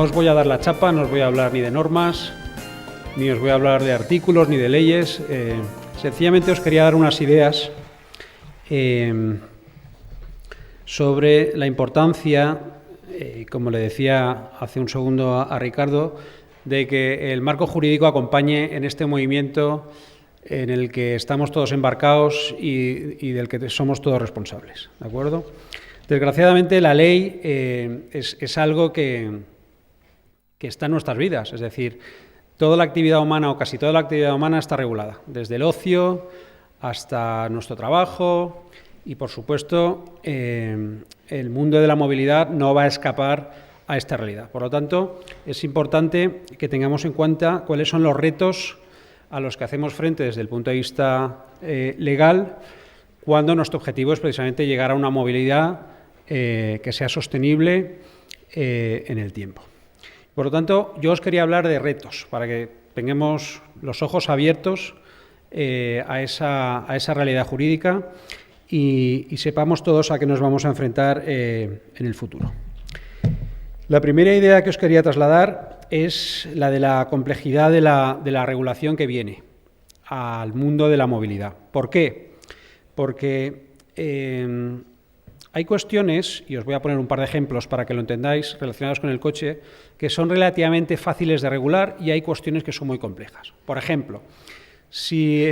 os voy a dar la chapa, no os voy a hablar ni de normas, ni os voy a hablar de artículos, ni de leyes. Sencillamente os quería dar unas ideas sobre la importancia, como le decía hace un segundo a Ricardo, de que el marco jurídico acompañe en este movimiento en el que estamos todos embarcados y del que somos todos responsables, ¿de acuerdo? Desgraciadamente la ley es algo que está en nuestras vidas, es decir, toda la actividad humana o casi toda la actividad humana está regulada, desde el ocio hasta nuestro trabajo y, por supuesto, el mundo de la movilidad no va a escapar a esta realidad. Por lo tanto, es importante que tengamos en cuenta cuáles son los retos a los que hacemos frente desde el punto de vista legal, cuando nuestro objetivo es precisamente llegar a una movilidad que sea sostenible en el tiempo. Por lo tanto, yo os quería hablar de retos, para que tengamos los ojos abiertos a esa realidad jurídica y sepamos todos a qué nos vamos a enfrentar en el futuro. La primera idea que os quería trasladar es la de la complejidad de la regulación que viene al mundo de la movilidad. ¿Por qué? Porque hay cuestiones, y os voy a poner un par de ejemplos para que lo entendáis, relacionados con el coche, que son relativamente fáciles de regular y hay cuestiones que son muy complejas. Por ejemplo, si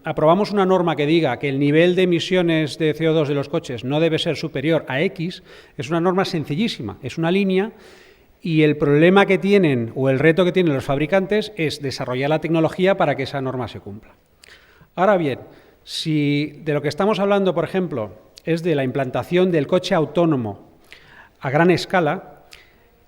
aprobamos una norma que diga que el nivel de emisiones de CO2 de los coches no debe ser superior a X, es una norma sencillísima, es una línea y el problema que tienen o el reto que tienen los fabricantes es desarrollar la tecnología para que esa norma se cumpla. Ahora bien, si de lo que estamos hablando, por ejemplo, es de la implantación del coche autónomo a gran escala,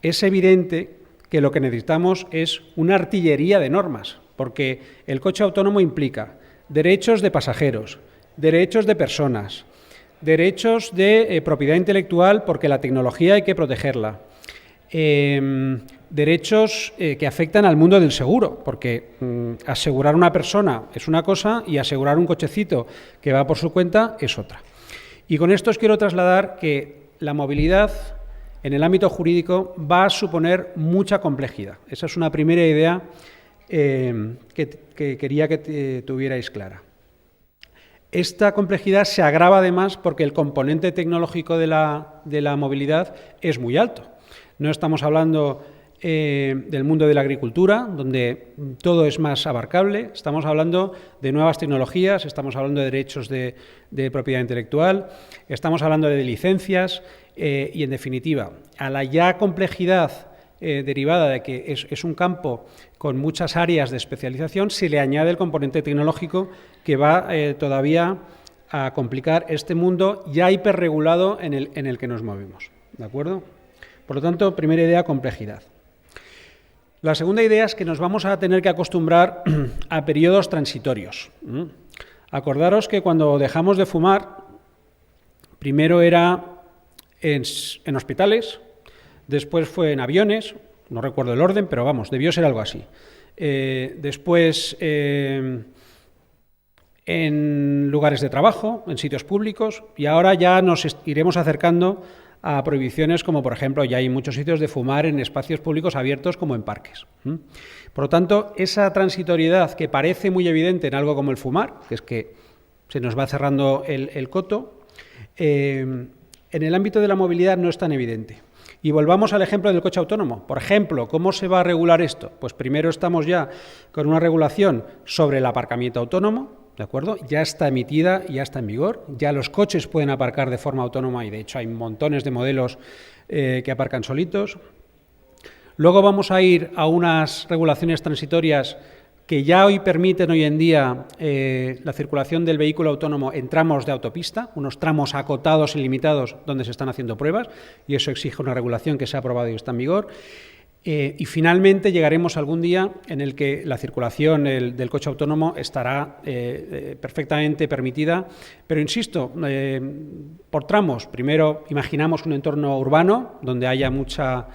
es evidente que lo que necesitamos es una artillería de normas, porque el coche autónomo implica derechos de pasajeros, derechos de personas, derechos de propiedad intelectual, porque la tecnología hay que protegerla, derechos que afectan al mundo del seguro, porque asegurar una persona es una cosa y asegurar un cochecito que va por su cuenta es otra. Y con esto os quiero trasladar que la movilidad en el ámbito jurídico va a suponer mucha complejidad. Esa es una primera idea que quería que tuvierais clara. Esta complejidad se agrava además porque el componente tecnológico de la movilidad es muy alto. No estamos hablando del mundo de la agricultura, donde todo es más abarcable, estamos hablando de nuevas tecnologías, estamos hablando de derechos de propiedad intelectual, estamos hablando de licencias y, en definitiva, a la ya complejidad derivada de que es un campo con muchas áreas de especialización, se le añade el componente tecnológico que va todavía a complicar este mundo ya hiperregulado en el que nos movemos, ¿de acuerdo? Por lo tanto, primera idea, complejidad. La segunda idea es que nos vamos a tener que acostumbrar a periodos transitorios. Acordaros que cuando dejamos de fumar, primero era en hospitales, después fue en aviones, no recuerdo el orden, pero vamos, debió ser algo así. Después en lugares de trabajo, en sitios públicos, y ahora ya nos iremos acercando a prohibiciones como, por ejemplo, ya hay muchos sitios de fumar en espacios públicos abiertos como en parques. Por lo tanto, esa transitoriedad que parece muy evidente en algo como el fumar, que es que se nos va cerrando el coto, en el ámbito de la movilidad no es tan evidente. Y volvamos al ejemplo del coche autónomo. Por ejemplo, ¿cómo se va a regular esto? Pues primero estamos ya con una regulación sobre el aparcamiento autónomo, ¿de acuerdo? Ya está emitida, ya está en vigor, ya los coches pueden aparcar de forma autónoma y de hecho hay montones de modelos que aparcan solitos. Luego vamos a ir a unas regulaciones transitorias que ya permiten hoy en día la circulación del vehículo autónomo en tramos de autopista, unos tramos acotados y limitados donde se están haciendo pruebas y eso exige una regulación que se ha aprobado y está en vigor. Y finalmente llegaremos algún día en el que la circulación del coche autónomo estará perfectamente permitida, pero insisto, por tramos. Primero imaginamos un entorno urbano donde haya mucha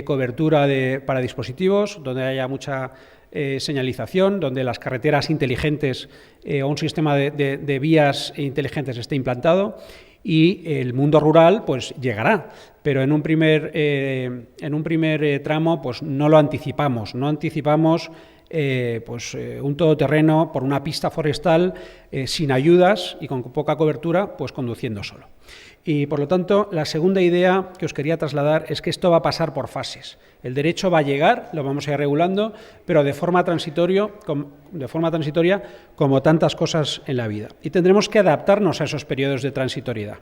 cobertura para dispositivos, donde haya mucha señalización, donde las carreteras inteligentes o un sistema de vías inteligentes esté implantado. y el mundo rural pues llegará, pero en un primer tramo pues no lo anticipamos, un todoterreno por una pista forestal sin ayudas y con poca cobertura, pues conduciendo solo. Y, por lo tanto, la segunda idea que os quería trasladar es que esto va a pasar por fases. El derecho va a llegar, lo vamos a ir regulando, pero de forma transitoria, como tantas cosas en la vida. Y tendremos que adaptarnos a esos periodos de transitoriedad.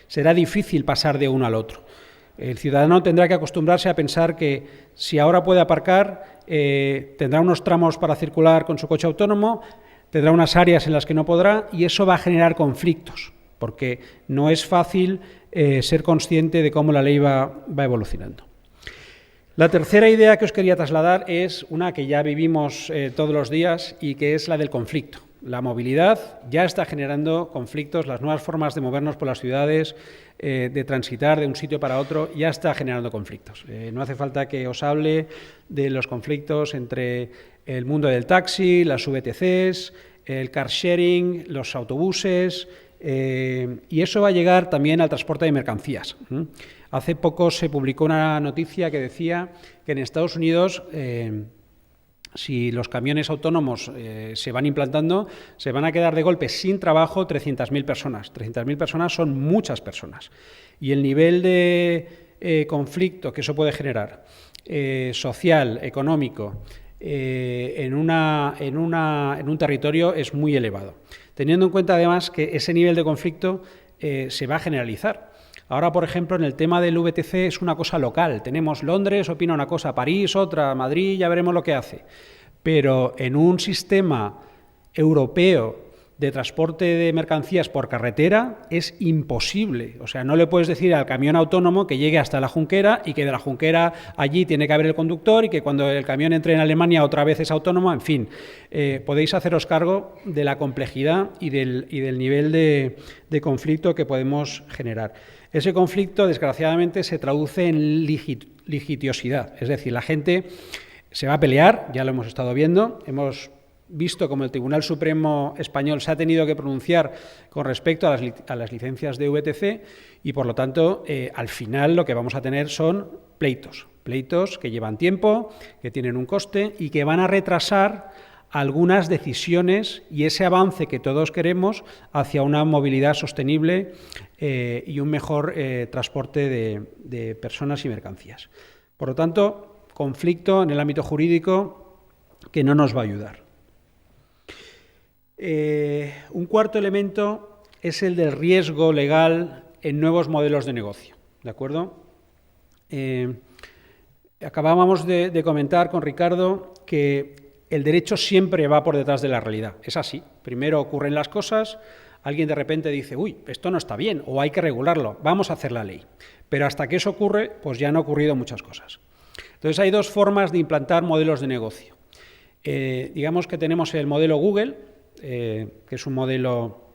Será difícil pasar de uno al otro. El ciudadano tendrá que acostumbrarse a pensar que si ahora puede aparcar, tendrá unos tramos para circular con su coche autónomo, tendrá unas áreas en las que no podrá, y eso va a generar conflictos, porque no es fácil ser consciente de cómo la ley va evolucionando. La tercera idea que os quería trasladar es una que ya vivimos todos los días y que es la del conflicto. La movilidad ya está generando conflictos, las nuevas formas de movernos por las ciudades, de transitar de un sitio para otro, ya está generando conflictos. No hace falta que os hable de los conflictos entre el mundo del taxi, las VTCs, el car sharing, los autobuses, y eso va a llegar también al transporte de mercancías. Hace poco se publicó una noticia que decía que en Estados Unidos, si los camiones autónomos se van implantando, se van a quedar de golpe sin trabajo 300.000 personas. 300.000 personas son muchas personas. Y el nivel de conflicto que eso puede generar, social, económico, en un territorio es muy elevado. Teniendo en cuenta además que ese nivel de conflicto se va a generalizar. Ahora, por ejemplo, en el tema del VTC es una cosa local. Tenemos Londres, opina una cosa, París otra, Madrid, ya veremos lo que hace. Pero en un sistema europeo de transporte de mercancías por carretera es imposible. O sea, no le puedes decir al camión autónomo que llegue hasta la Junquera y que de la Junquera allí tiene que haber el conductor y que cuando el camión entre en Alemania otra vez es autónomo. En fin, podéis haceros cargo de la complejidad y del nivel de conflicto que podemos generar. Ese conflicto, desgraciadamente, se traduce en litigiosidad. Es decir, la gente se va a pelear, ya lo hemos estado viendo, hemos visto como el Tribunal Supremo español se ha tenido que pronunciar con respecto a las licencias de VTC y, por lo tanto, al final lo que vamos a tener son pleitos que llevan tiempo, que tienen un coste y que van a retrasar algunas decisiones y ese avance que todos queremos hacia una movilidad sostenible y un mejor transporte de personas y mercancías. Por lo tanto, conflicto en el ámbito jurídico que no nos va a ayudar. Un cuarto elemento es el del riesgo legal en nuevos modelos de negocio, ¿de acuerdo? Acabábamos de comentar con Ricardo que el derecho siempre va por detrás de la realidad. Es así. Primero ocurren las cosas, alguien de repente dice, uy, esto no está bien, o hay que regularlo, vamos a hacer la ley. Pero hasta que eso ocurre, pues ya han ocurrido muchas cosas. Entonces hay dos formas de implantar modelos de negocio. Digamos que tenemos el modelo Google, que es un modelo,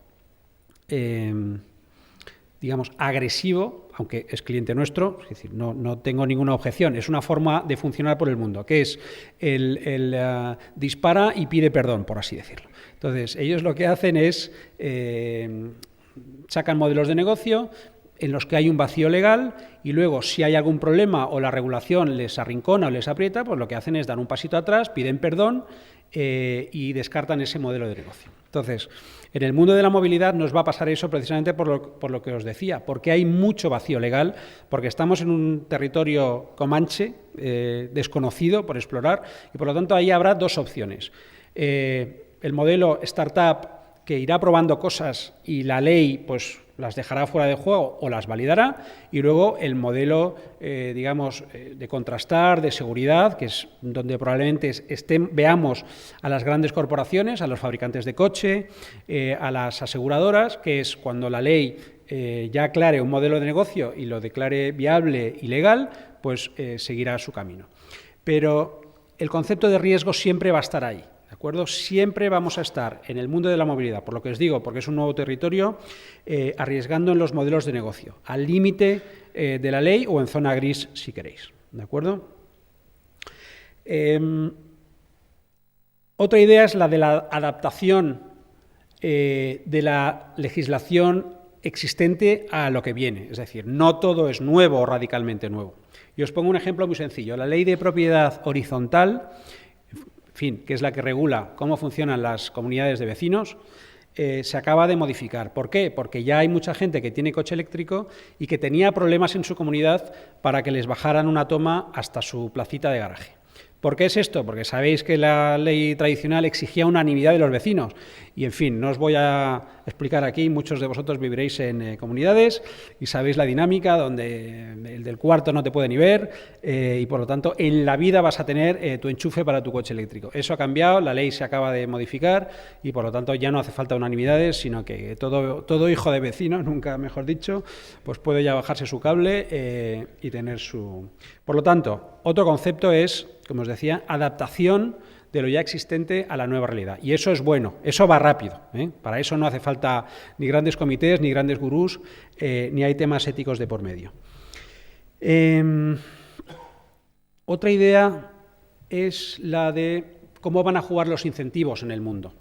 digamos, agresivo, aunque es cliente nuestro, es decir, no tengo ninguna objeción, es una forma de funcionar por el mundo, que es el dispara y pide perdón, por así decirlo. Entonces, ellos lo que hacen es, sacan modelos de negocio en los que hay un vacío legal y luego, si hay algún problema o la regulación les arrincona o les aprieta, pues lo que hacen es dar un pasito atrás, piden perdón y descartan ese modelo de negocio. Entonces, en el mundo de la movilidad nos va a pasar eso precisamente por lo que os decía, porque hay mucho vacío legal, porque estamos en un territorio comanche, desconocido por explorar, y por lo tanto ahí habrá dos opciones. El modelo startup que irá probando cosas y la ley pues las dejará fuera de juego o las validará, y luego el modelo, digamos, de contrastar, de seguridad, que es donde probablemente veamos a las grandes corporaciones, a los fabricantes de coche, a las aseguradoras, que es cuando la ley ya aclare un modelo de negocio y lo declare viable y legal, pues seguirá su camino. Pero el concepto de riesgo siempre va a estar ahí. ¿De acuerdo? Siempre vamos a estar en el mundo de la movilidad, por lo que os digo, porque es un nuevo territorio, arriesgando en los modelos de negocio, al límite de la ley o en zona gris, si queréis. ¿De acuerdo? Otra idea es la de la adaptación de la legislación existente a lo que viene. Es decir, no todo es nuevo o radicalmente nuevo. Y os pongo un ejemplo muy sencillo. La ley de propiedad horizontal, en fin, que es la que regula cómo funcionan las comunidades de vecinos, se acaba de modificar. ¿Por qué? Porque ya hay mucha gente que tiene coche eléctrico y que tenía problemas en su comunidad para que les bajaran una toma hasta su placita de garaje. ¿Por qué es esto? Porque sabéis que la ley tradicional exigía unanimidad de los vecinos. Y, en fin, no os voy a explicar aquí, muchos de vosotros viviréis en comunidades y sabéis la dinámica, donde el del cuarto no te puede ni ver y, por lo tanto, en la vida vas a tener tu enchufe para tu coche eléctrico. Eso ha cambiado, la ley se acaba de modificar y, por lo tanto, ya no hace falta unanimidades, sino que todo hijo de vecino, nunca mejor dicho, pues puede ya bajarse su cable y tener su... Por lo tanto, otro concepto es, como os decía, adaptación de lo ya existente a la nueva realidad. Y eso es bueno, eso va rápido. Para eso no hace falta ni grandes comités, ni grandes gurús, ni hay temas éticos de por medio. Otra idea es la de cómo van a jugar los incentivos en el mundo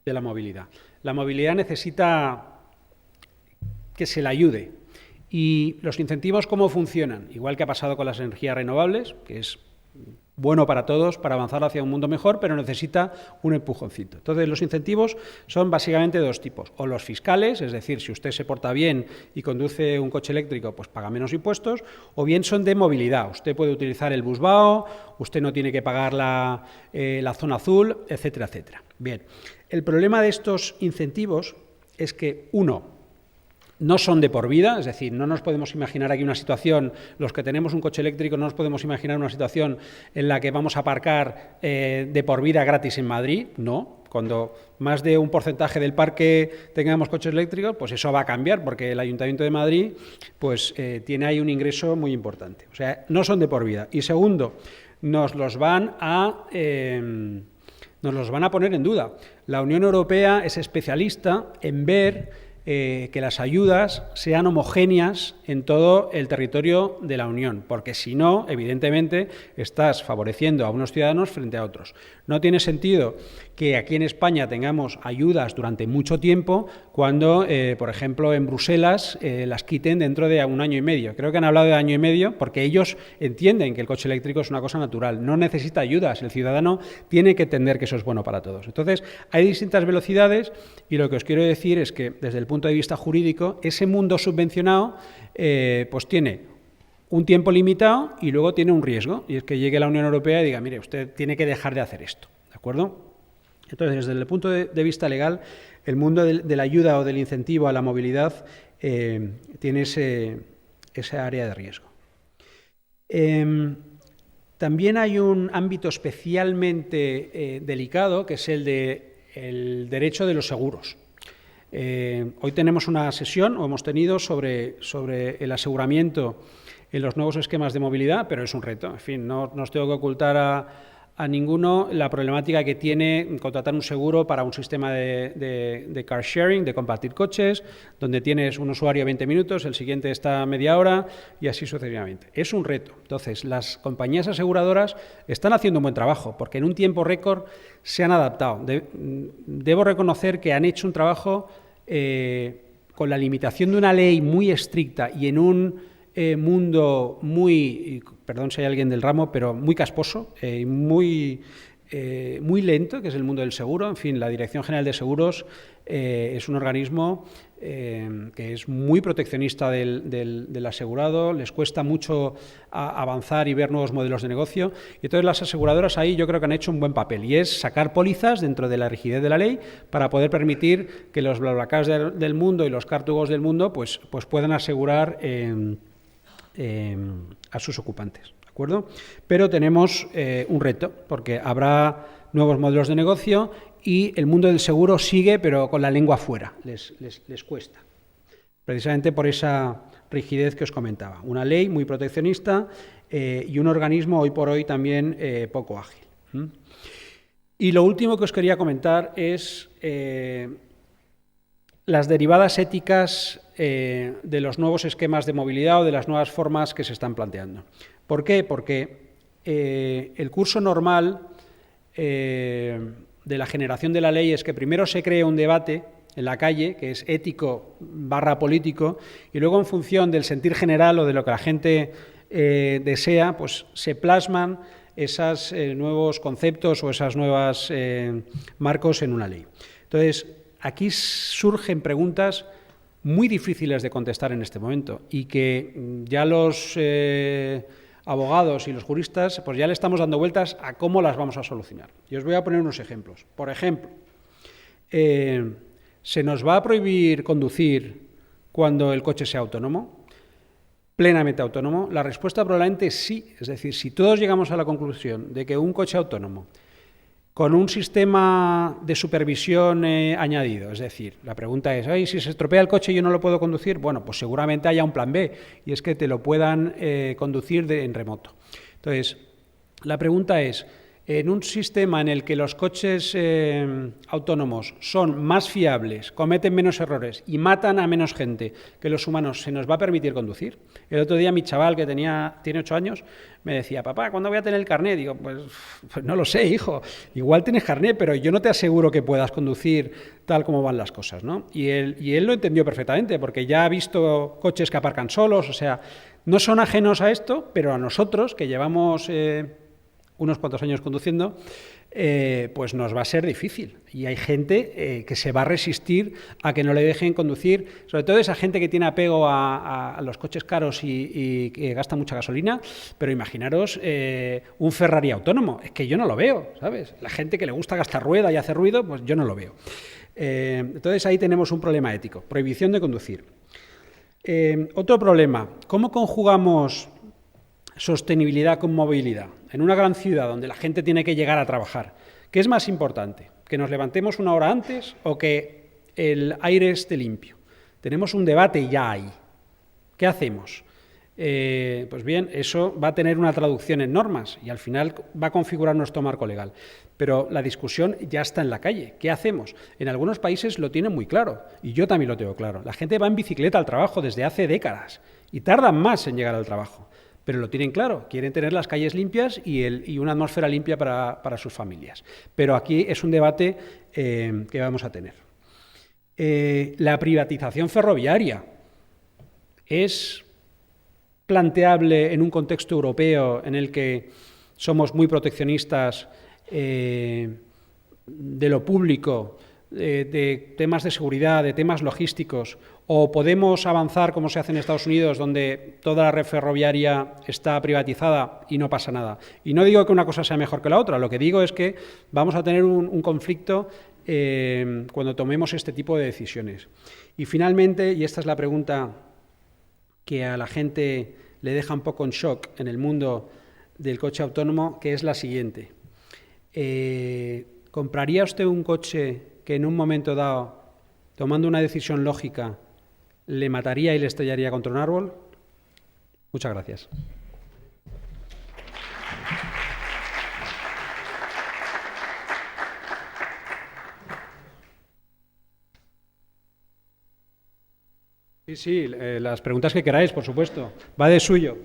de la movilidad. La movilidad necesita que se la ayude. ¿Y los incentivos cómo funcionan? Igual que ha pasado con las energías renovables, que es bueno para todos, para avanzar hacia un mundo mejor, pero necesita un empujoncito. Entonces, los incentivos son básicamente de dos tipos. O los fiscales, es decir, si usted se porta bien y conduce un coche eléctrico, pues paga menos impuestos, o bien son de movilidad. Usted puede utilizar el busvao, usted no tiene que pagar la zona azul, etcétera, etcétera. Bien, el problema de estos incentivos es que, uno, no son de por vida, es decir, no nos podemos imaginar aquí una situación, los que tenemos un coche eléctrico no nos podemos imaginar una situación en la que vamos a aparcar de por vida gratis en Madrid, no. Cuando más de un porcentaje del parque tengamos coches eléctricos, pues eso va a cambiar, porque el Ayuntamiento de Madrid pues tiene ahí un ingreso muy importante. O sea, no son de por vida. Y segundo, nos los van a poner en duda. La Unión Europea es especialista en ver que las ayudas sean homogéneas en todo el territorio de la Unión, porque si no, evidentemente, estás favoreciendo a unos ciudadanos frente a otros. No tiene sentido que aquí en España tengamos ayudas durante mucho tiempo cuando, por ejemplo, en Bruselas las quiten dentro de un año y medio. Creo que han hablado de año y medio porque ellos entienden que el coche eléctrico es una cosa natural, no necesita ayudas, el ciudadano tiene que entender que eso es bueno para todos. Entonces, hay distintas velocidades y lo que os quiero decir es que, desde el punto de vista jurídico, ese mundo subvencionado pues tiene un tiempo limitado y luego tiene un riesgo, y es que llegue la Unión Europea y diga, mire, usted tiene que dejar de hacer esto, ¿de acuerdo? Entonces, desde el punto de vista legal, el mundo de la ayuda o del incentivo a la movilidad tiene esa área de riesgo. También hay un ámbito especialmente delicado, que es el derecho de los seguros. Hoy tenemos una sesión, o hemos tenido, sobre el aseguramiento en los nuevos esquemas de movilidad, pero es un reto. En fin, no os tengo que ocultar a ninguno la problemática que tiene contratar un seguro para un sistema de car sharing, de compartir coches, donde tienes un usuario 20 minutos, el siguiente está media hora y así sucesivamente. Es un reto. Entonces, las compañías aseguradoras están haciendo un buen trabajo, porque en un tiempo récord se han adaptado. Debo reconocer que han hecho un trabajo con la limitación de una ley muy estricta y en un mundo muy, perdón si hay alguien del ramo, pero muy casposo, muy lento, que es el mundo del seguro. En fin, la Dirección General de Seguros es un organismo que es muy proteccionista del asegurado, les cuesta mucho avanzar y ver nuevos modelos de negocio, y entonces las aseguradoras ahí yo creo que han hecho un buen papel, y es sacar pólizas dentro de la rigidez de la ley para poder permitir que los BlaBlaCars del mundo y los Car2Go del mundo pues puedan asegurar a sus ocupantes, ¿de acuerdo? Pero tenemos un reto, porque habrá nuevos modelos de negocio y el mundo del seguro sigue, pero con la lengua fuera, les cuesta. Precisamente por esa rigidez que os comentaba. Una ley muy proteccionista y un organismo hoy por hoy también poco ágil. Y lo último que os quería comentar es las derivadas éticas de los nuevos esquemas de movilidad o de las nuevas formas que se están planteando. ¿Por qué? Porque el curso normal de la generación de la ley es que primero se cree un debate en la calle, que es ético / político, y luego en función del sentir general o de lo que la gente desea, pues se plasman esos nuevos conceptos o esas nuevas marcos en una ley. Entonces, aquí surgen preguntas muy difíciles de contestar en este momento y que ya los abogados y los juristas pues ya le estamos dando vueltas a cómo las vamos a solucionar. Y os voy a poner unos ejemplos. Por ejemplo, ¿se nos va a prohibir conducir cuando el coche sea autónomo? ¿Plenamente autónomo? La respuesta probablemente sí. Es decir, si todos llegamos a la conclusión de que un coche autónomo con un sistema de supervisión añadido, es decir, la pregunta es, ¿ay, si se estropea el coche y yo no lo puedo conducir? Bueno, pues seguramente haya un plan B, y es que te lo puedan conducir en remoto. Entonces, la pregunta es, en un sistema en el que los coches autónomos son más fiables, cometen menos errores y matan a menos gente que los humanos, ¿se nos va a permitir conducir? El otro día mi chaval, que tiene 8 años, me decía, papá, ¿cuándo voy a tener el carnet? Digo, pues no lo sé, hijo, igual tienes carnet, pero yo no te aseguro que puedas conducir tal como van las cosas, ¿no? Y él lo entendió perfectamente, porque ya ha visto coches que aparcan solos, o sea, no son ajenos a esto, pero a nosotros, que llevamos unos cuantos años conduciendo, pues nos va a ser difícil. Y hay gente que se va a resistir a que no le dejen conducir, sobre todo esa gente que tiene apego a los coches caros y que gasta mucha gasolina, pero imaginaros un Ferrari autónomo, es que yo no lo veo, ¿sabes? La gente que le gusta gastar rueda y hacer ruido, pues yo no lo veo. Entonces ahí tenemos un problema ético, prohibición de conducir. Otro problema, ¿cómo conjugamos sostenibilidad con movilidad? En una gran ciudad donde la gente tiene que llegar a trabajar, ¿qué es más importante? ¿Que nos levantemos una hora antes o que el aire esté limpio? Tenemos un debate ya ahí. ¿Qué hacemos? Pues bien, eso va a tener una traducción en normas y al final va a configurar nuestro marco legal. Pero la discusión ya está en la calle. ¿Qué hacemos? En algunos países lo tienen muy claro y yo también lo tengo claro. La gente va en bicicleta al trabajo desde hace décadas y tardan más en llegar al trabajo. Pero lo tienen claro, quieren tener las calles limpias y una atmósfera limpia para sus familias. Pero aquí es un debate que vamos a tener. La privatización ferroviaria es planteable en un contexto europeo en el que somos muy proteccionistas de lo público, de temas de seguridad, de temas logísticos, o podemos avanzar como se hace en Estados Unidos, donde toda la red ferroviaria está privatizada y no pasa nada. Y no digo que una cosa sea mejor que la otra, lo que digo es que vamos a tener un conflicto cuando tomemos este tipo de decisiones. Y finalmente, y esta es la pregunta que a la gente le deja un poco en shock en el mundo del coche autónomo, que es la siguiente. ¿Compraría usted un coche que en un momento dado, tomando una decisión lógica, le mataría y le estrellaría contra un árbol? Muchas gracias. Sí, las preguntas que queráis, por supuesto. Va de suyo.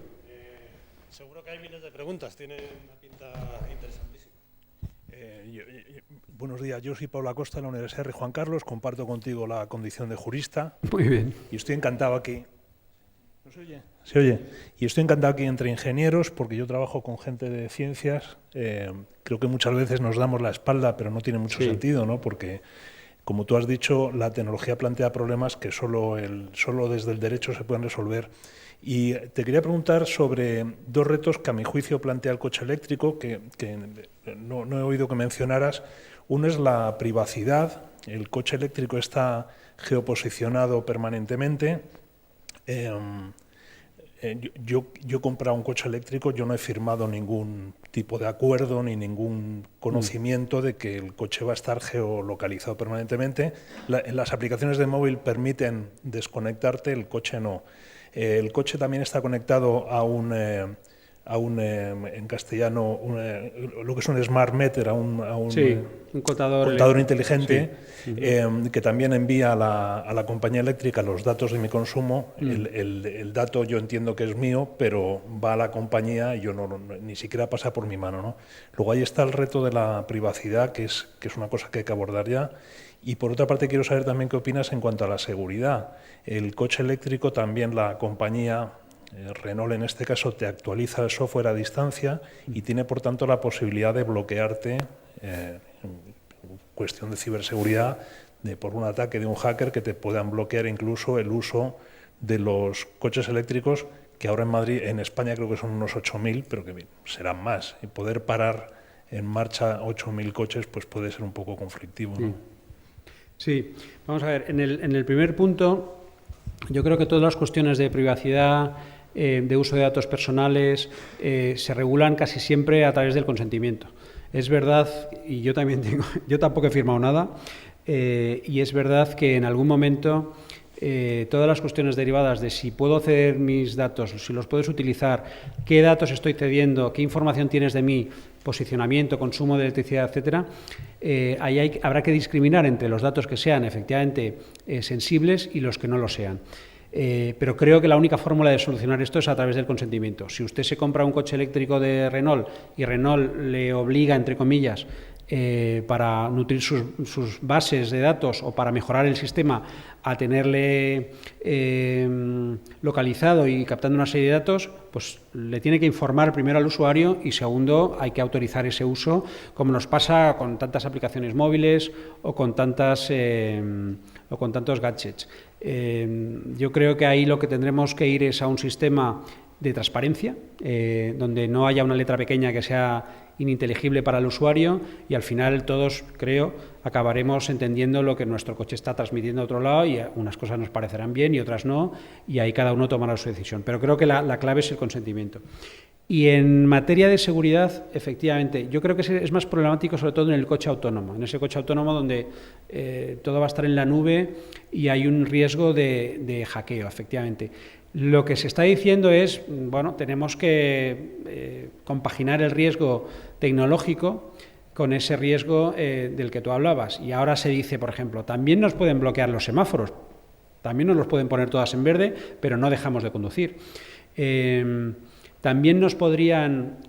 Seguro que hay miles de preguntas, tiene una pinta interesantísima. Buenos días, yo soy Pablo Acosta de la Universidad Rey Juan Carlos, comparto contigo la condición de jurista. Muy bien. Y estoy encantado aquí. ¿No se oye? Se oye. Y estoy encantado aquí entre ingenieros porque yo trabajo con gente de ciencias. Creo que muchas veces nos damos la espalda, pero no tiene mucho sentido, ¿no? Porque, como tú has dicho, la tecnología plantea problemas que solo desde el derecho se pueden resolver. Y te quería preguntar sobre dos retos que a mi juicio plantea el coche eléctrico, que no he oído que mencionaras. Uno es la privacidad. El coche eléctrico está geoposicionado permanentemente. Yo he comprado un coche eléctrico, yo no he firmado ningún tipo de acuerdo ni ningún conocimiento de que el coche va a estar geolocalizado permanentemente. Las aplicaciones de móvil permiten desconectarte, el coche no. El coche también está conectado a un en castellano, lo que es un smart meter, a un Un contador inteligente, sí. Que también envía a la compañía eléctrica los datos de mi consumo. El dato yo entiendo que es mío, pero va a la compañía y yo ni siquiera pasa por mi mano, ¿no? Luego ahí está el reto de la privacidad, que es una cosa que hay que abordar ya. Y por otra parte quiero saber también qué opinas en cuanto a la seguridad. El coche eléctrico también la compañía, Renault en este caso, te actualiza el software a distancia y tiene por tanto la posibilidad de bloquearte, en cuestión de ciberseguridad, por un ataque de un hacker, que te puedan bloquear incluso el uso de los coches eléctricos, que ahora en Madrid, en España creo que son unos 8.000, pero que serán más. Y poder parar en marcha 8.000 coches pues puede ser un poco conflictivo, ¿no? Sí, vamos a ver, en el primer punto, yo creo que todas las cuestiones de privacidad, de uso de datos personales, se regulan casi siempre a través del consentimiento. Es verdad, y yo tampoco he firmado nada, y es verdad que en algún momento todas las cuestiones derivadas de si puedo ceder mis datos, si los puedes utilizar, qué datos estoy cediendo, qué información tienes de mí, posicionamiento, consumo de electricidad, etcétera, ahí habrá que discriminar entre los datos que sean efectivamente sensibles y los que no lo sean. Pero creo que la única fórmula de solucionar esto es a través del consentimiento. Si usted se compra un coche eléctrico de Renault y Renault le obliga, entre comillas, para nutrir sus bases de datos o para mejorar el sistema a tenerle localizado y captando una serie de datos, pues le tiene que informar primero al usuario y segundo hay que autorizar ese uso, como nos pasa con tantas aplicaciones móviles o con tantos gadgets. Yo creo que ahí lo que tendremos que ir es a un sistema de transparencia, donde no haya una letra pequeña que sea ininteligible para el usuario y al final todos, creo, acabaremos entendiendo lo que nuestro coche está transmitiendo a otro lado y unas cosas nos parecerán bien y otras no y ahí cada uno tomará su decisión. Pero creo que la clave es el consentimiento. Y en materia de seguridad, efectivamente, yo creo que es más problemático sobre todo en el coche autónomo, en ese coche autónomo donde todo va a estar en la nube y hay un riesgo de hackeo, efectivamente. Lo que se está diciendo es, bueno, tenemos que compaginar el riesgo tecnológico con ese riesgo del que tú hablabas. Y ahora se dice, por ejemplo, también nos pueden bloquear los semáforos, también nos los pueden poner todas en verde, pero no dejamos de conducir. También nos podrían,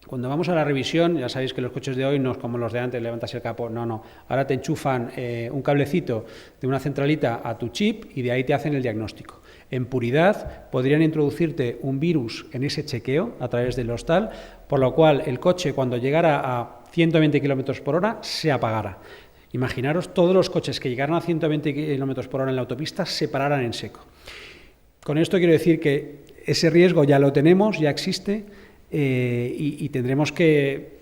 cuando vamos a la revisión, ya sabéis que los coches de hoy no es como los de antes, levantas el capó, no. Ahora te enchufan un cablecito de una centralita a tu chip y de ahí te hacen el diagnóstico. En puridad podrían introducirte un virus en ese chequeo a través del hostal, por lo cual el coche cuando llegara a 120 km por hora se apagara. Imaginaros todos los coches que llegaran a 120 km por hora en la autopista se pararan en seco. Con esto quiero decir que ese riesgo ya lo tenemos, ya existe, y tendremos que,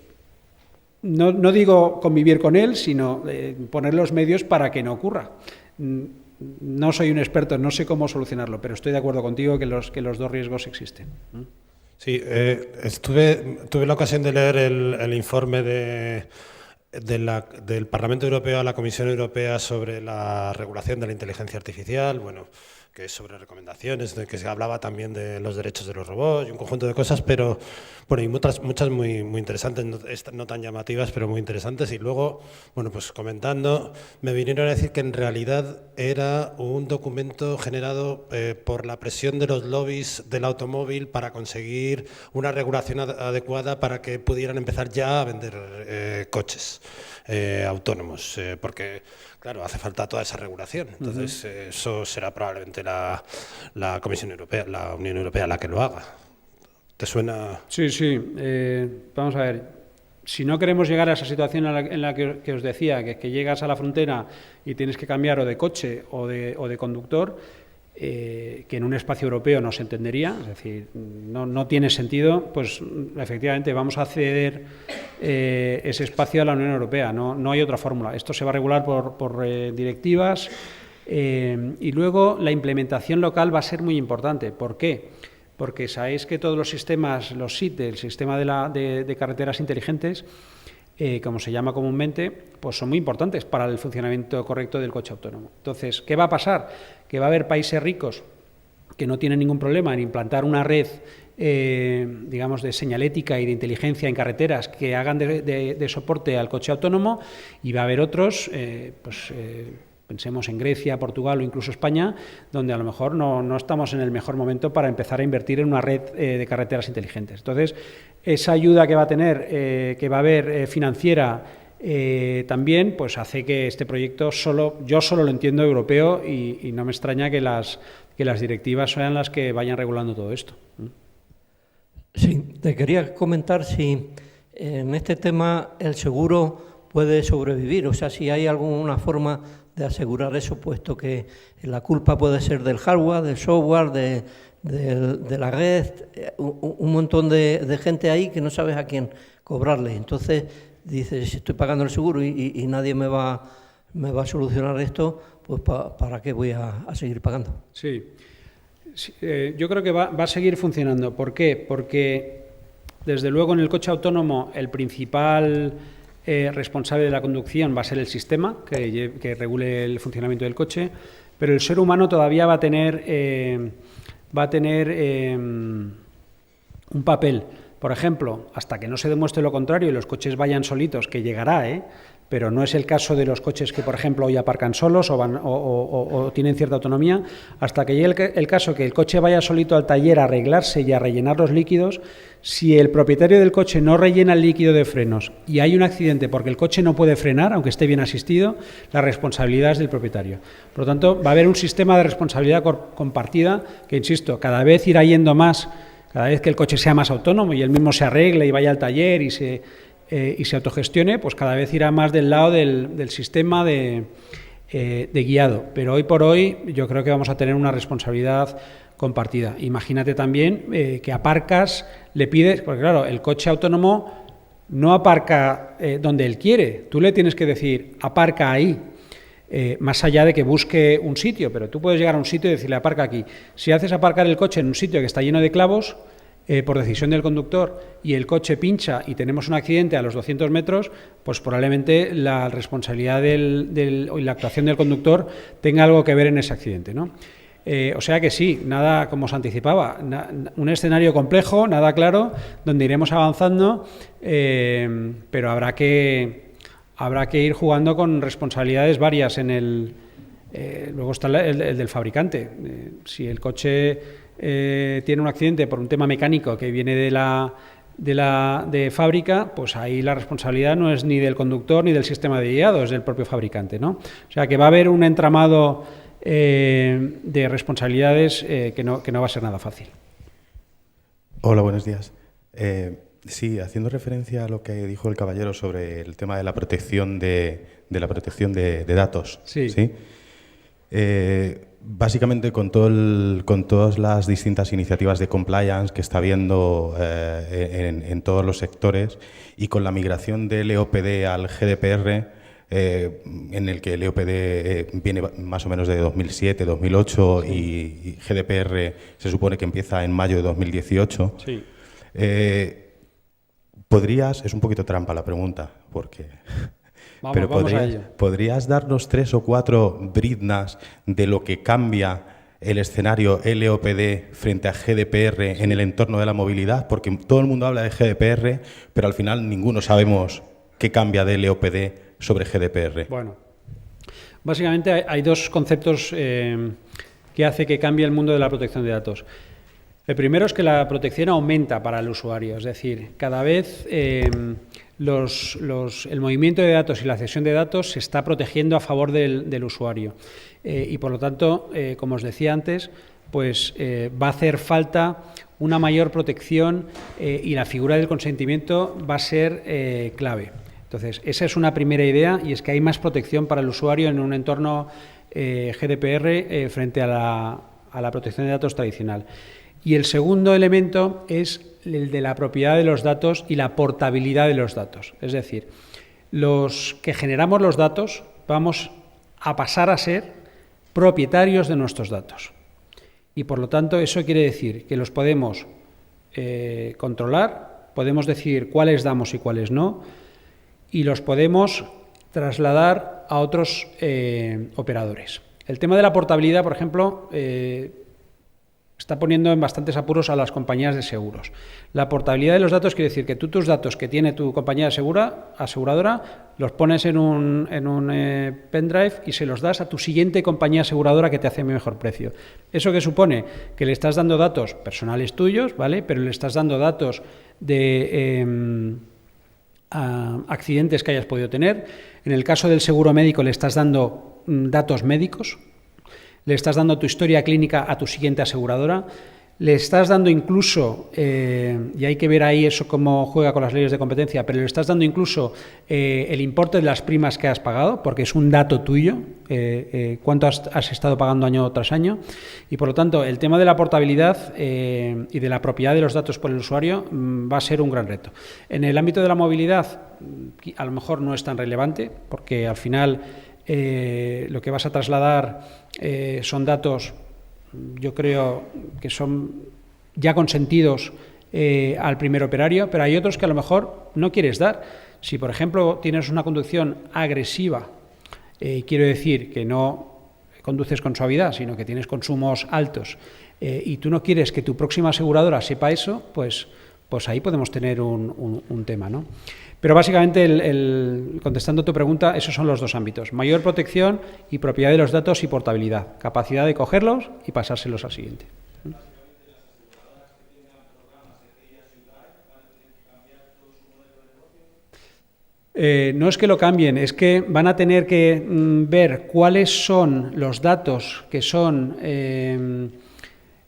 no digo convivir con él, sino poner los medios para que no ocurra. No soy un experto, no sé cómo solucionarlo, pero estoy de acuerdo contigo que los dos riesgos existen. Sí, tuve la ocasión de leer el informe del Parlamento Europeo a la Comisión Europea sobre la regulación de la inteligencia artificial, bueno, que es sobre recomendaciones, de que se hablaba también de los derechos de los robots y un conjunto de cosas, pero bueno, y muchas muy interesantes, no tan llamativas, pero muy interesantes. Y luego, bueno, pues comentando, me vinieron a decir que en realidad era un documento generado por la presión de los lobbies del automóvil para conseguir una regulación adecuada para que pudieran empezar ya a vender coches autónomos, porque claro, hace falta toda esa regulación. Entonces, eso será probablemente la Comisión Europea, la Unión Europea la que lo haga. ¿Te suena? Sí. Vamos a ver. Si no queremos llegar a esa situación en la que os decía, que llegas a la frontera y tienes que cambiar o de coche o de conductor, que en un espacio europeo no se entendería, es decir, no tiene sentido, pues efectivamente vamos a ceder ese espacio a la Unión Europea, no hay otra fórmula. Esto se va a regular por directivas y luego la implementación local va a ser muy importante. ¿Por qué? Porque sabéis que todos los sistemas, los SIT, el sistema de carreteras inteligentes, como se llama comúnmente, pues son muy importantes para el funcionamiento correcto del coche autónomo. Entonces, ¿qué va a pasar? Que va a haber países ricos que no tienen ningún problema en implantar una red digamos, de señalética y de inteligencia en carreteras que hagan de soporte al coche autónomo, y va a haber otros, pensemos en Grecia, Portugal o incluso España, donde a lo mejor no estamos en el mejor momento para empezar a invertir en una red de carreteras inteligentes. Entonces, esa ayuda que va a tener, que va a haber financiera, también pues hace que este proyecto yo solo lo entiendo europeo, y no me extraña que las directivas sean las que vayan regulando todo esto. Sí, te quería comentar si en este tema el seguro puede sobrevivir, o sea, si hay alguna forma de asegurar eso, puesto que la culpa puede ser del hardware, del software, de la red, un montón de gente ahí que no sabes a quién cobrarle. Entonces dices, si estoy pagando el seguro y nadie me va a solucionar esto, pues ¿para qué voy a seguir pagando? Sí. Yo creo que va a seguir funcionando. ¿Por qué? Porque, desde luego, en el coche autónomo el principal responsable de la conducción va a ser el sistema que regule el funcionamiento del coche, pero el ser humano todavía va a tener un papel. Por ejemplo, hasta que no se demuestre lo contrario y los coches vayan solitos, que llegará, pero no es el caso de los coches que, por ejemplo, hoy aparcan solos o tienen cierta autonomía, hasta que llegue el caso que el coche vaya solito al taller a arreglarse y a rellenar los líquidos. Si el propietario del coche no rellena el líquido de frenos y hay un accidente porque el coche no puede frenar, aunque esté bien asistido, la responsabilidad es del propietario. Por lo tanto, va a haber un sistema de responsabilidad compartida que, insisto, cada vez irá yendo más, cada vez que el coche sea más autónomo y él mismo se arregle y vaya al taller y se autogestione, pues cada vez irá más del lado del sistema de guiado. Pero hoy por hoy yo creo que vamos a tener una responsabilidad compartida. Imagínate también que aparcas, le pides, porque claro, el coche autónomo no aparca donde él quiere, tú le tienes que decir, aparca ahí, más allá de que busque un sitio, pero tú puedes llegar a un sitio y decirle, aparca aquí. Si haces aparcar el coche en un sitio que está lleno de clavos, por decisión del conductor, y el coche pincha y tenemos un accidente a los 200 metros, pues probablemente la responsabilidad y la actuación del conductor tenga algo que ver en ese accidente, ¿no? O sea que sí, nada, como os anticipaba, un escenario complejo, nada claro, donde iremos avanzando, pero habrá que ir jugando con responsabilidades varias luego está el del fabricante. Si el coche tiene un accidente por un tema mecánico que viene de fábrica, pues ahí la responsabilidad no es ni del conductor ni del sistema de guiado, es del propio fabricante, ¿no? O sea que va a haber un entramado de responsabilidades que no va a ser nada fácil. Hola, buenos días. Sí, haciendo referencia a lo que dijo el caballero sobre el tema de la protección de datos. Sí. ¿Sí? Básicamente con todas las distintas iniciativas de compliance que está habiendo en todos los sectores, y con la migración del EOPD al GDPR, en el que el EOPD viene más o menos de 2007, 2008, sí. y GDPR se supone que empieza en mayo de 2018. Sí. Es un poquito trampa la pregunta, porque... Vamos a ello. ¿Podrías darnos 3 o 4 briznas de lo que cambia el escenario LOPD frente a GDPR en el entorno de la movilidad? Porque todo el mundo habla de GDPR, pero al final ninguno sabemos qué cambia de LOPD sobre GDPR. Bueno, básicamente hay dos conceptos que hace que cambie el mundo de la protección de datos. El primero es que la protección aumenta para el usuario, es decir, cada vez el movimiento de datos y la cesión de datos se está protegiendo a favor del usuario, y por lo tanto, como os decía antes, pues va a hacer falta una mayor protección, y la figura del consentimiento va a ser clave. Entonces, esa es una primera idea, y es que hay más protección para el usuario en un entorno GDPR frente a la protección de datos tradicional. Y el segundo elemento es el de la propiedad de los datos y la portabilidad de los datos. Es decir, los que generamos los datos vamos a pasar a ser propietarios de nuestros datos. Y por lo tanto, eso quiere decir que los podemos controlar, podemos decidir cuáles damos y cuáles no, y los podemos trasladar a otros operadores. El tema de la portabilidad, por ejemplo, está poniendo en bastantes apuros a las compañías de seguros. La portabilidad de los datos quiere decir que tú tus datos que tiene tu compañía aseguradora los pones en un pendrive y se los das a tu siguiente compañía aseguradora que te hace mejor precio. ¿Eso qué supone? Que le estás dando datos personales tuyos, ¿vale? Pero le estás dando datos de accidentes que hayas podido tener. En el caso del seguro médico le estás dando datos médicos. Le estás dando tu historia clínica a tu siguiente aseguradora, le estás dando incluso, y hay que ver ahí eso cómo juega con las leyes de competencia, pero le estás dando incluso el importe de las primas que has pagado, porque es un dato tuyo, cuánto has estado pagando año tras año, y por lo tanto el tema de la portabilidad y de la propiedad de los datos por el usuario va a ser un gran reto. En el ámbito de la movilidad, a lo mejor no es tan relevante, porque al final lo que vas a trasladar son datos, yo creo que son ya consentidos al primer operario, pero hay otros que a lo mejor no quieres dar. Si, por ejemplo, tienes una conducción agresiva, quiero decir que no conduces con suavidad, sino que tienes consumos altos, y tú no quieres que tu próxima aseguradora sepa eso, pues ahí podemos tener un tema, ¿no? Pero básicamente, contestando tu pregunta, esos son los dos ámbitos. Mayor protección y propiedad de los datos y portabilidad. Capacidad de cogerlos y pasárselos al siguiente. No es que lo cambien, es que van a tener que ver cuáles son los datos que son,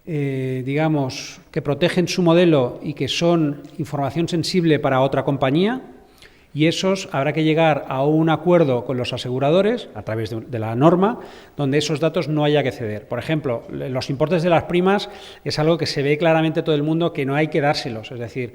digamos, que protegen su modelo y que son información sensible para otra compañía. Y esos habrá que llegar a un acuerdo con los aseguradores, a través de la norma, donde esos datos no haya que ceder. Por ejemplo, los importes de las primas es algo que se ve claramente todo el mundo que no hay que dárselos. Es decir,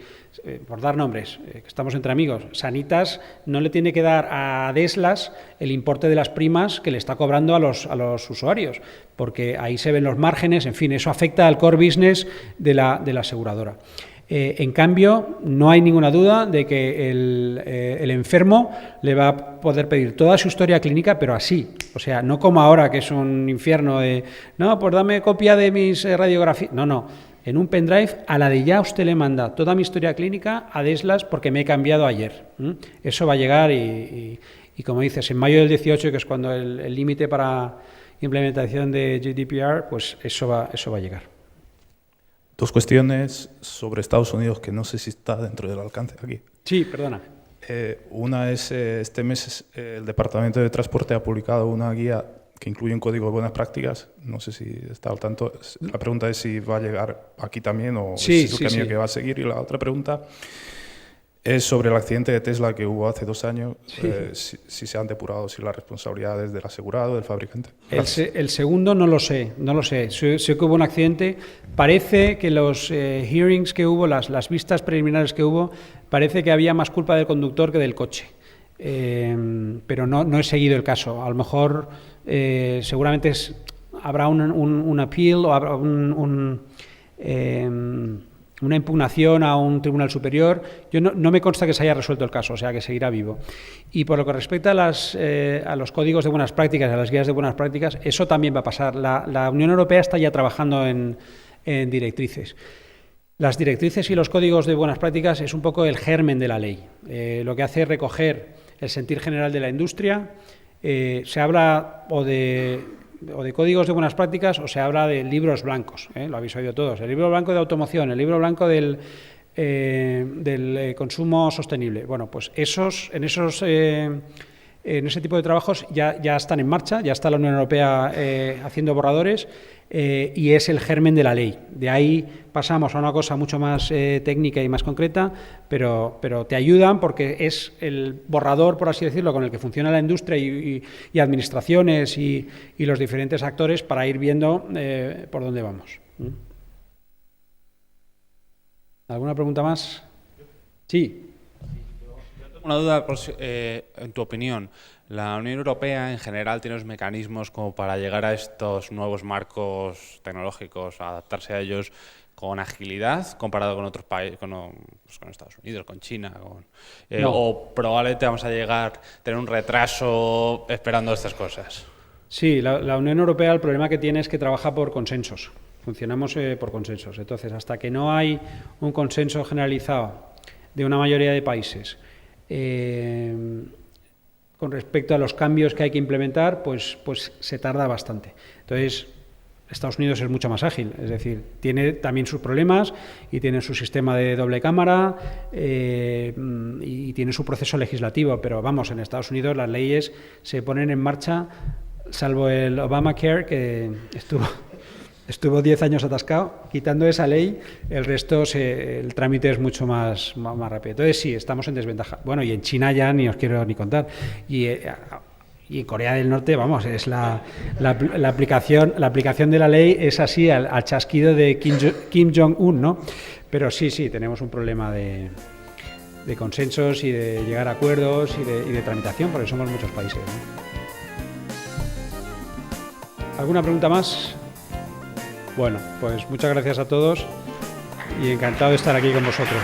por dar nombres, que estamos entre amigos, Sanitas no le tiene que dar a Deslas el importe de las primas que le está cobrando a los usuarios, porque ahí se ven los márgenes, en fin, eso afecta al core business de la aseguradora. En cambio, no hay ninguna duda de que el enfermo le va a poder pedir toda su historia clínica, pero así. O sea, no como ahora, que es un infierno de, no, pues dame copia de mis radiografías. No. En un pendrive, a la de ya usted le manda toda mi historia clínica a Deslas porque me he cambiado ayer. Eso va a llegar y como dices, en mayo del 18, que es cuando el límite para implementación de GDPR, pues eso va a llegar. Dos cuestiones sobre Estados Unidos que no sé si está dentro del alcance aquí. Sí, perdona. Una es, este mes el Departamento de Transporte ha publicado una guía que incluye un código de buenas prácticas. No sé si está al tanto. La pregunta es si va a llegar aquí también o si es el camino que va a seguir. Y la otra pregunta es sobre el accidente de Tesla que hubo hace 2 años, si se han depurado si las responsabilidades del asegurado, del fabricante. El segundo no lo sé. Sé que hubo un accidente. Parece que los hearings que hubo, las vistas preliminares que hubo, parece que había más culpa del conductor que del coche. Pero no he seguido el caso. A lo mejor seguramente habrá un appeal o habrá una impugnación a un tribunal superior. Yo no me consta que se haya resuelto el caso, o sea que seguirá vivo. Y por lo que respecta a los códigos de buenas prácticas, a las guías de buenas prácticas, eso también va a pasar. La Unión Europea está ya trabajando en directrices. Las directrices y los códigos de buenas prácticas es un poco el germen de la ley. Lo que hace es recoger el sentir general de la industria. Se habla o de códigos de buenas prácticas o se habla de libros blancos, lo habéis oído todos, el libro blanco de automoción, el libro blanco del consumo sostenible. Bueno, pues en ese tipo de trabajos ya están en marcha, ya está la Unión Europea haciendo borradores y es el germen de la ley. De ahí pasamos a una cosa mucho más técnica y más concreta, pero te ayudan porque es el borrador, por así decirlo, con el que funciona la industria y administraciones y los diferentes actores para ir viendo por dónde vamos. ¿Alguna pregunta más? Sí. Una duda, en tu opinión, ¿la Unión Europea en general tiene los mecanismos como para llegar a estos nuevos marcos tecnológicos, adaptarse a ellos con agilidad comparado con otros países, con Estados Unidos, con China? No. ¿O probablemente vamos a tener un retraso esperando estas cosas? Sí, la Unión Europea el problema que tiene es que trabaja por consensos. funcionamos por consensos. Entonces, hasta que no hay un consenso generalizado de una mayoría de países con respecto a los cambios que hay que implementar, pues se tarda bastante. Entonces, Estados Unidos es mucho más ágil, es decir, tiene también sus problemas y tiene su sistema de doble cámara y tiene su proceso legislativo, pero vamos, en Estados Unidos las leyes se ponen en marcha, salvo el Obamacare, que estuvo 10 años atascado. Quitando esa ley, el resto, el trámite es mucho más rápido. Entonces sí, estamos en desventaja. Bueno, y en China ya ni os quiero ni contar. Y en Corea del Norte, vamos, es la aplicación de la ley es así al chasquido de Kim Jong-un, ¿no? Pero sí, tenemos un problema de consensos y de llegar a acuerdos y de tramitación, porque somos muchos países, ¿no? ¿Alguna pregunta más? Bueno, pues muchas gracias a todos y encantado de estar aquí con vosotros.